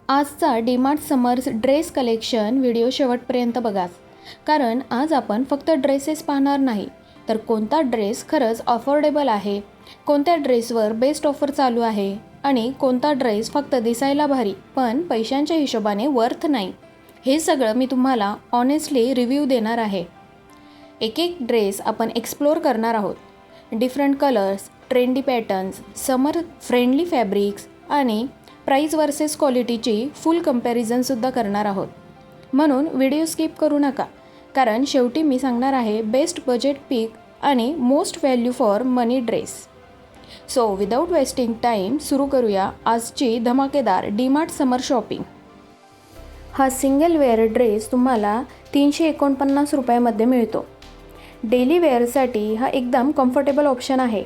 आजचा DMart summers dress collection video शेवटपर्यंत बघा, कारण आज आपण फक्त ड्रेसेस पाहणार नाही, तर कोणता ड्रेस खरंच अफोर्डेबल आहे, कोणत्या ड्रेसवर बेस्ट ऑफर चालू आहे आणि कोणता ड्रेस फक्त दिसायला भारी पण पैशांच्या हिशोबाने वर्थ नाही, हे सगळं मी तुम्हाला ऑनेस्टली रिव्ह्यू देणार आहे। एक एक ड्रेस आपण एक्सप्लोर करणार आहोत। डिफरंट कलर्स, ट्रेंडी पॅटर्न्स, समर फ्रेंडली फॅब्रिक्स आणि प्राइस वर्सेस क्वालिटीची फुल कंपॅरिझनसुद्धा करणार आहोत। म्हणून व्हिडिओ स्किप करू नका, कारण शेवटी मी सांगणार आहे बेस्ट बजेट पिक आणि most value for money dress. So without wasting time सुरू करूया आजची धमाकेदार डीमार्ट समर शॉपिंग। हा सिंगल वेअर ड्रेस तुम्हाला 349 रुपयामध्ये मिळतो। डेली वेअरसाठी हा एकदम कम्फर्टेबल ऑप्शन आहे।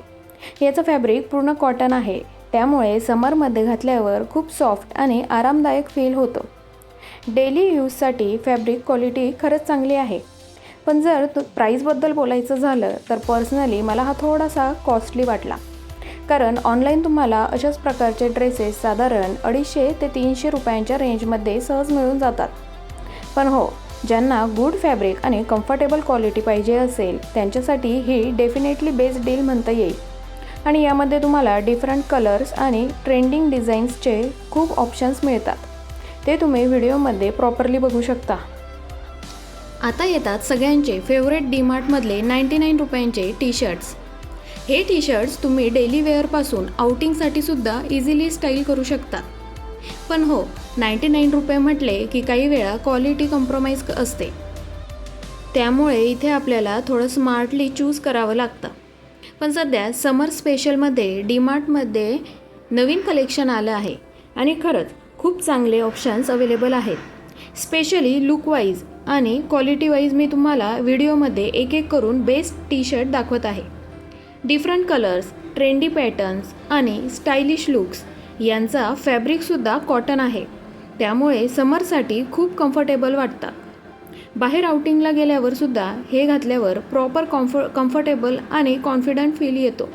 याचं फॅब्रिक पूर्ण कॉटन आहे, त्यामुळे समरमध्ये घातल्यावर खूप सॉफ्ट आणि आरामदायक फील होतो। डेली यूजसाठी फॅब्रिक क्वालिटी खरंच चांगली आहे, पण जर प्राईसबद्दल बोलायचं झालं तर पर्सनली मला हा थोडासा कॉस्टली वाटला, कारण ऑनलाईन तुम्हाला अशाच प्रकारचे ड्रेसेस साधारण 250 ते 300 रुपयांच्या रेंजमध्ये सहज मिळून जातात। पण हो, ज्यांना गुड फॅब्रिक आणि कम्फर्टेबल क्वालिटी पाहिजे असेल त्यांच्यासाठी ही डेफिनेटली बेस्ट डील म्हणता येईल। आणि यामध्ये तुम्हाला डिफरंट कलर्स आणि ट्रेंडिंग डिझाईन्सचे खूप ऑप्शन्स मिळतात, ते तुम्ही व्हिडिओमध्ये प्रॉपरली बघू शकता। आता येतात सगळ्यांचे फेवरेट डीमार्टमधले 99 रुपयांचे टी शर्ट्स। हे टी शर्ट्स तुम्ही डेली वेअरपासून आउटिंगसाठी सुद्धा इझिली स्टाईल करू शकता। पण हो, 99 रुपये म्हटले की काही वेळा क्वालिटी कॉम्प्रोमाइज असते, त्यामुळे इथे आपल्याला थोडं स्मार्टली चूज करावं लागतं। पण सध्या समर स्पेशलमध्ये डीमार्टमध्ये नवीन कलेक्शन आलं आहे आणि खरंच खूप चांगले ऑप्शन्स अवेलेबल आहेत। स्पेशली लुकवाईज आणि क्वालिटीवाईज मी तुम्हाला व्हिडिओमध्ये एक एक करून बेस्ट टी शर्ट दाखवत आहे। डिफरंट कलर्स, ट्रेंडी पॅटर्न्स आणि स्टायलिश लुक्स यांचा फॅब्रिकसुद्धा कॉटन आहे, त्यामुळे समरसाठी खूप कम्फर्टेबल वाटतात। बाहेर आउटिंगला गेल्यावर सुद्धा हे घातल्यावर प्रॉपर कम्फर्टेबल आणि कॉन्फिडंट फील येतो,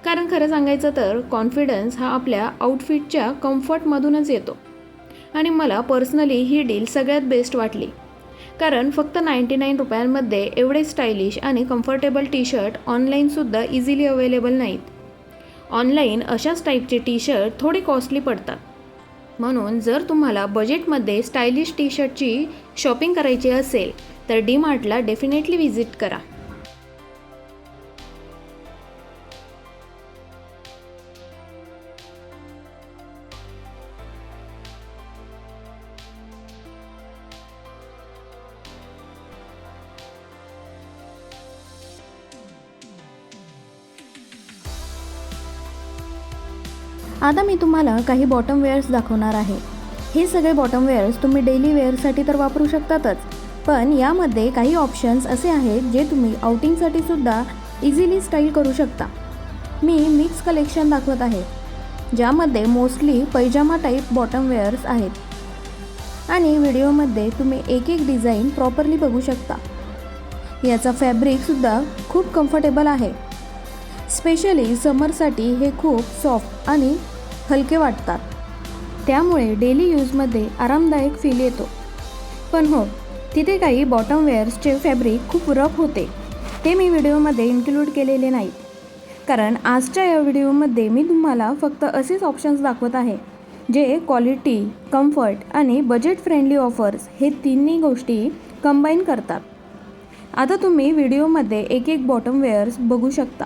कारण खरं सांगायचं तर कॉन्फिडन्स हा आपल्या आउटफिटच्या कम्फर्टमधूनच येतो। आणि मला पर्सनली ही डील सगळ्यात बेस्ट वाटली, कारण फक्त 99 रुपयांमध्ये एवढे स्टायलिश आणि कम्फर्टेबल टी शर्ट ऑनलाईनसुद्धा इझिली अवेलेबल नाहीत। ऑनलाईन अशाच टाईपचे टी शर्ट थोडे कॉस्टली पडतात, म्हणून जर तुम्हाला बजेटमध्ये स्टायलिश टी शर्टची शॉपिंग करायची असेल तर डीमार्टला डेफिनेटली व्हिजिट करा। आता मी तुम्हाला काही बॉटम वेअर्स दाखवणार आहे। हे सगळे बॉटम वेअर्स तुम्ही डेली वेअरसाठी तर वापरू शकतातच, पण यामध्ये काही ऑप्शन्स असे आहेत जे तुम्ही आउटिंगसाठी सुद्धा इझिली स्टाईल करू शकता। मी मिक्स कलेक्शन दाखवत आहे, ज्यामध्ये mostly pyjama type bottom wears आहेत आणि व्हिडिओमध्ये तुम्ही एक एक डिझाईन प्रॉपरली बघू शकता। याचा फॅब्रिकसुद्धा खूप कम्फर्टेबल आहे। स्पेशली समरसाठी हे खूप सॉफ्ट आणि हलके वाटतात, त्यामुळे डेली यूजमध्ये आरामदायक फील येतो। पण हो, तिथे काही बॉटम वेअर्सचे फॅब्रिक खूप रफ होते, ते मी व्हिडिओमध्ये इन्क्लूड केलेले नाहीत, कारण आजच्या या व्हिडिओमध्ये मी तुम्हाला फक्त असेच ऑप्शन्स दाखवत आहे जे क्वालिटी, कम्फर्ट आणि बजेट फ्रेंडली ऑफर्स हे तिन्ही गोष्टी कंबाईन करतात। आता तुम्ही व्हिडिओमध्ये एक एक बॉटम वेअर्स बघू शकता।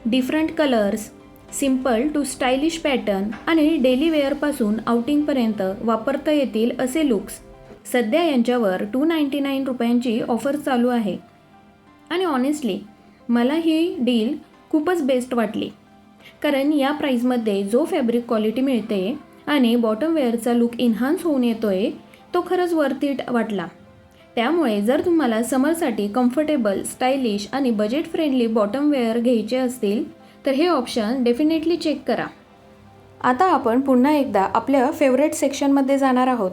Different colours, simple to stylish pattern आणि डेली वेअरपासून आउटिंगपर्यंत वापरता येतील असे लुक्स। सध्या यांच्यावर 299 रुपयांची ऑफर चालू आहे आणि ऑनेस्टली मला ही डील खूपच बेस्ट वाटली, कारण या प्राईजमध्ये जो फॅब्रिक क्वालिटी मिळते आणि बॉटम वेअरचा लुक इन्हान्स होऊन येतोय तो खरंच वर्थ इट वाटला। त्यामुळे जर तुम्हाला समरसाठी कम्फर्टेबल, स्टायलिश आणि बजेट फ्रेंडली बॉटम वेअर घ्यायचे असतील तर हे ऑप्शन डेफिनेटली चेक करा। आता आपण पुन्हा एकदा आपल्या फेवरेट सेक्शनमध्ये जाणार आहोत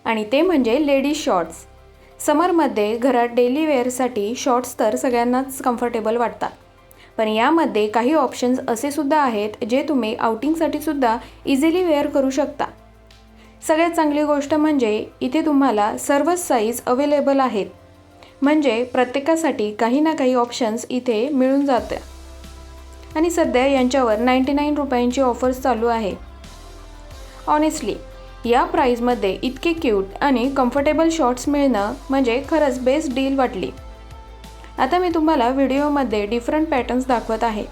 आणि ते म्हणजे लेडीज शॉर्ट्स। समरमध्ये घरात डेली वेअरसाठी शॉर्ट्स तर सगळ्यांनाच कम्फर्टेबल वाटतात, पण यामध्ये काही ऑप्शन्स असे सुद्धा आहेत जे तुम्ही आउटिंगसाठी सुद्धा इझिली वेअर करू शकता। सगळ्यात चांगली गोष्ट म्हणजे इथे तुम्हाला सर्वच साईज अवेलेबल आहेत, म्हणजे प्रत्येकासाठी काही ना काही ऑप्शन्स इथे मिळून जाते। आणि सध्या यांच्यावर 99 रुपयांची ऑफर्स चालू आहे। ऑनेस्टली या प्राईजमध्ये इतके क्यूट आणि कम्फर्टेबल शॉर्ट्स मिळणं म्हणजे खरंच बेस्ट डील वाटली। आता मी तुम्हाला व्हिडिओमध्ये डिफरंट पॅटर्न्स दाखवत आहे।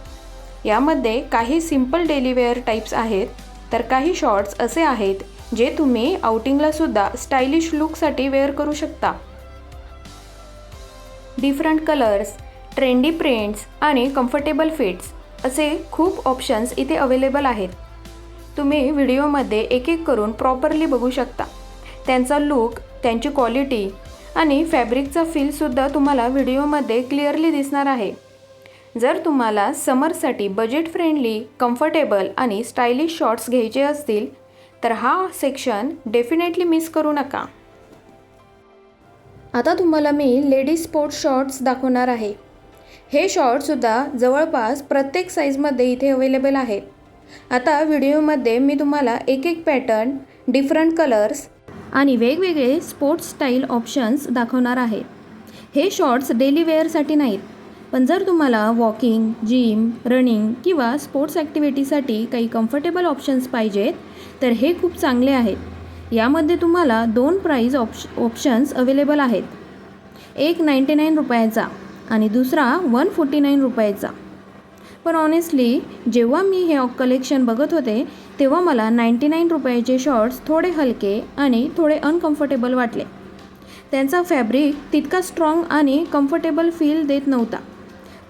यामध्ये काही सिंपल डेली वेअर टाइप्स आहेत, तर काही शॉर्ट्स असे आहेत जे तुम्ही आउटिंगला सुद्धा स्टायलिश लुकसाठी वेअर करू शकता। डिफरंट कलर्स, ट्रेंडी प्रिंट्स आणि कम्फर्टेबल फिट्स असे खूप ऑप्शन्स इथे अवेलेबल आहेत। तुम्ही व्हिडिओमध्ये एक एक करून प्रॉपरली बघू शकता। त्यांचा लुक, त्यांची क्वालिटी आणि फॅब्रिकचा फीलसुद्धा तुम्हाला व्हिडिओमध्ये क्लिअरली दिसणार आहे। जर तुम्हाला समरसाठी बजेट फ्रेंडली, कम्फर्टेबल आणि स्टायलिश शॉर्ट्स घ्यायचे असतील तर हा सेक्शन डेफिनेटली मिस करू नका। आता तुम्हाला मी लेडीज स्पोर्ट्स शॉर्ट्स दाखवणार आहे। हे शॉर्ट्ससुद्धा जवळपास प्रत्येक साईजमध्ये इथे अवेलेबल आहेत। आता व्हिडिओमध्ये मी तुम्हाला एक एक पॅटर्न, डिफरंट कलर्स आणि वेगवेगळे स्पोर्ट्स स्टाईल ऑप्शन्स दाखवणार आहे। हे शॉर्ट्स डेली वेअरसाठी नाहीत, पण जर तुम्हाला वॉकिंग, जिम, रनिंग किंवा स्पोर्ट्स ॲक्टिव्हिटीसाठी काही कम्फर्टेबल ऑप्शन्स पाहिजेत तर हे खूप चांगले आहेत। यामध्ये तुम्हाला 2 प्राईज ऑप्शन्स अवेलेबल आहेत, एक 99 रुपयाचा आणि दुसरा 149 रुपयाचा। पण ऑनेस्टली जेव्हा मी हे कलेक्शन बघत होते तेव्हा मला 99 रुपयाचे शॉर्ट्स थोडे हलके आणि थोडे अनकम्फर्टेबल वाटले। त्यांचा फॅब्रिक तितका स्ट्रॉंग आणि कम्फर्टेबल फील देत नव्हता।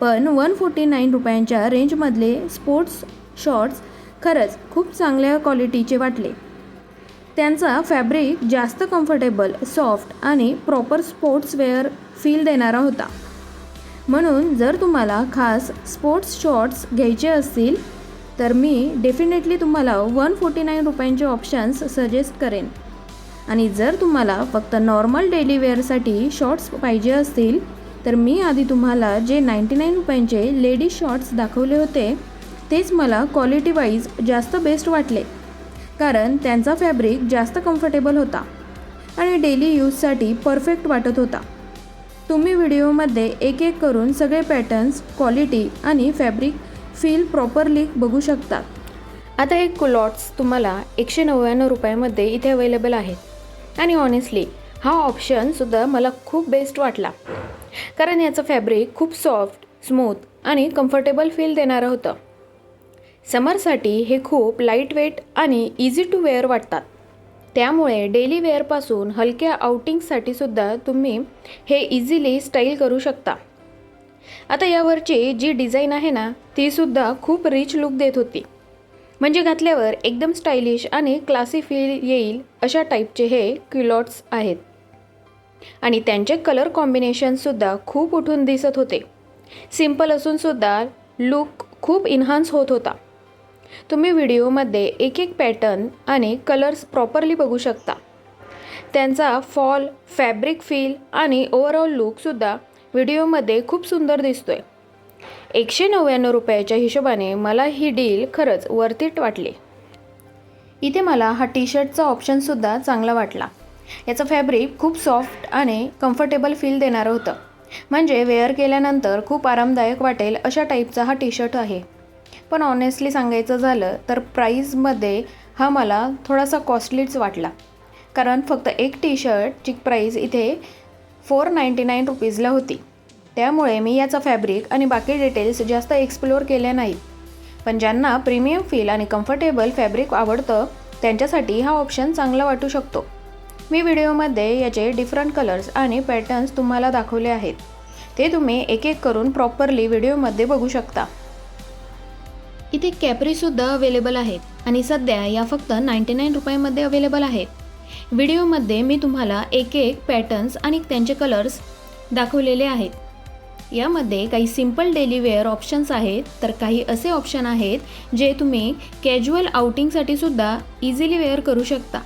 पण 149 रुपयांच्या रेंजमधले स्पोर्ट्स शॉर्ट्स खरंच खूप चांगल्या क्वालिटीचे वाटले। त्यांचा फॅब्रिक जास्त कम्फर्टेबल, सॉफ्ट आणि प्रॉपर स्पोर्ट्स वेअर फील देणारा होता। म्हणून जर तुम्हाला खास स्पोर्ट्स शॉर्ट्स घ्यायचे असतील तर मी डेफिनेटली तुम्हाला 149 रुपयांचे ऑप्शन्स सजेस्ट करेन। आणि जर तुम्हाला फक्त नॉर्मल डेली वेअरसाठी शॉर्ट्स पाहिजे असतील तर मी आधी तुम्हाला जे 99 रुपयांचे लेडीज शॉर्ट्स दाखवले होते तेच मला क्वालिटी वाईज जास्त बेस्ट वाटले, कारण त्यांचा फॅब्रिक जास्त कम्फर्टेबल होता आणि डेली यूजसाठी परफेक्ट वाटत होता। तुम्ही व्हिडिओमध्ये एक एक करून सगळे पॅटर्न्स, क्वालिटी आणि फॅब्रिक फील प्रॉपरली बघू शकता। आता हे कुलॉट्स तुम्हाला 199 रुपयामध्ये इथे अवेलेबल आहेत आणि ऑनेस्टली हा ऑप्शनसुद्धा मला खूप बेस्ट वाटला, कारण याचं फॅब्रिक खूप सॉफ्ट, स्मूथ आणि कम्फर्टेबल फील देणारं होतं। समरसाठी हे खूप लाईट वेट आणि इझी टू वेअर वाटतात, त्यामुळे डेली वेअरपासून हलक्या आउटिंगसाठी सुद्धा तुम्ही हे इझिली स्टाईल करू शकता। आता यावरची जी डिझाईन आहे ना तीसुद्धा खूप रिच लुक देत होती, म्हणजे घातल्यावर एकदम स्टायलिश आणि क्लासी फील येईल अशा टाईपचे हे क्युलॉट्स आहेत। आणि त्यांचे कलर कॉम्बिनेशनसुद्धा खूप उठून दिसत होते। सिंपल असूनसुद्धा लुक खूप इन्हान्स होत होता। तुम्ही व्हिडिओमध्ये एक एक पॅटर्न आणि कलर्स प्रॉपरली बघू शकता। त्यांचा फॉल, फॅब्रिक फील आणि ओव्हरऑल लुकसुद्धा व्हिडिओमध्ये खूप सुंदर दिसतोय। 199 रुपयाच्या हिशोबाने मला ही डील खरंच वर्थ इट वाटली। इथे मला हा टी शर्टचा ऑप्शनसुद्धा चांगला वाटला। याचं फॅब्रिक खूप सॉफ्ट आणि कम्फर्टेबल फील देणारं होतं, म्हणजे वेअर केल्यानंतर खूप आरामदायक वाटेल अशा टाईपचा हा टी शर्ट आहे। पण ऑनेस्टली सांगायचं झालं तर प्राईजमध्ये हा मला थोडासा कॉस्टलीच वाटला, कारण फक्त एक टी शर्टची प्राईज इथे 499 रुपीजला होती। त्यामुळे मी याचा फॅब्रिक आणि बाकी डिटेल्स जास्त एक्सप्लोअर केल्या नाहीत। पण ज्यांना प्रीमियम फील आणि कम्फर्टेबल फॅब्रिक आवडतं त्यांच्यासाठी हा ऑप्शन चांगला वाटू शकतो। मी व्हिडिओमध्ये याचे डिफरंट कलर्स आणि पॅटर्न्स तुम्हाला दाखवले आहेत, ते तुम्ही एक एक करून प्रॉपरली व्हिडिओमध्ये बघू शकता। इथे कॅपरीसुद्धा अवेलेबल आहेत आणि सध्या या फक्त 99 रुपयामध्ये अवेलेबल आहेत। व्हिडिओमध्ये मी तुम्हाला एक एक पॅटर्न्स आणि त्यांचे कलर्स दाखवलेले आहेत। यामध्ये काही सिंपल डेली वेअर ऑप्शन्स आहेत, तर काही असे ऑप्शन आहेत जे तुम्ही कॅज्युअल आउटिंगसाठी सुद्धा इझिली वेअर करू शकता।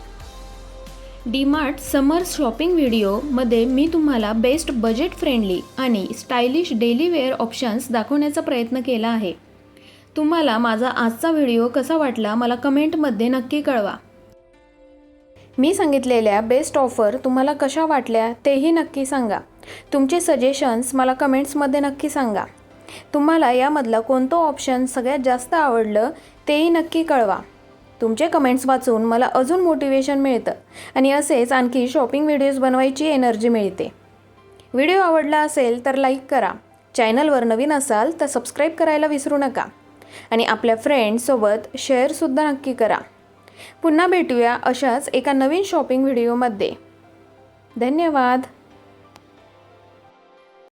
डीमार्ट समर शॉपिंग व्हिडिओमध्ये मी तुम्हाला बेस्ट बजेट फ्रेंडली आणि स्टायलिश डेली वेअर ऑप्शन्स दाखवण्याचा प्रयत्न केला आहे। तुम्हाला माझा आजचा व्हिडिओ कसा वाटला मला कमेंटमध्ये नक्की कळवा। मी सांगितलेल्या बेस्ट ऑफर तुम्हाला कशा वाटल्या तेही नक्की सांगा. तुमचे सजेशन्स मला कमेंट्समध्ये नक्की सांगा. तुम्हाला यामधलं कोणतं ऑप्शन सगळ्यात जास्त आवडलं तेही नक्की कळवा. तुमचे कमेंट्स वाचून मला अजून मोटिवेशन मिळतं आणि असेच आणखी शॉपिंग व्हिडिओज बनवायची एनर्जी मिळते. व्हिडिओ आवडला असेल तर लाईक करा. चॅनलवर नवीन असाल तर सबस्क्राईब करायला विसरू नका आणि आपल्या फ्रेंड्ससोबत शेअरसुद्धा नक्की करा. पुन्हा भेटूया अशाच एका नवीन शॉपिंग व्हिडिओमध्ये. धन्यवाद.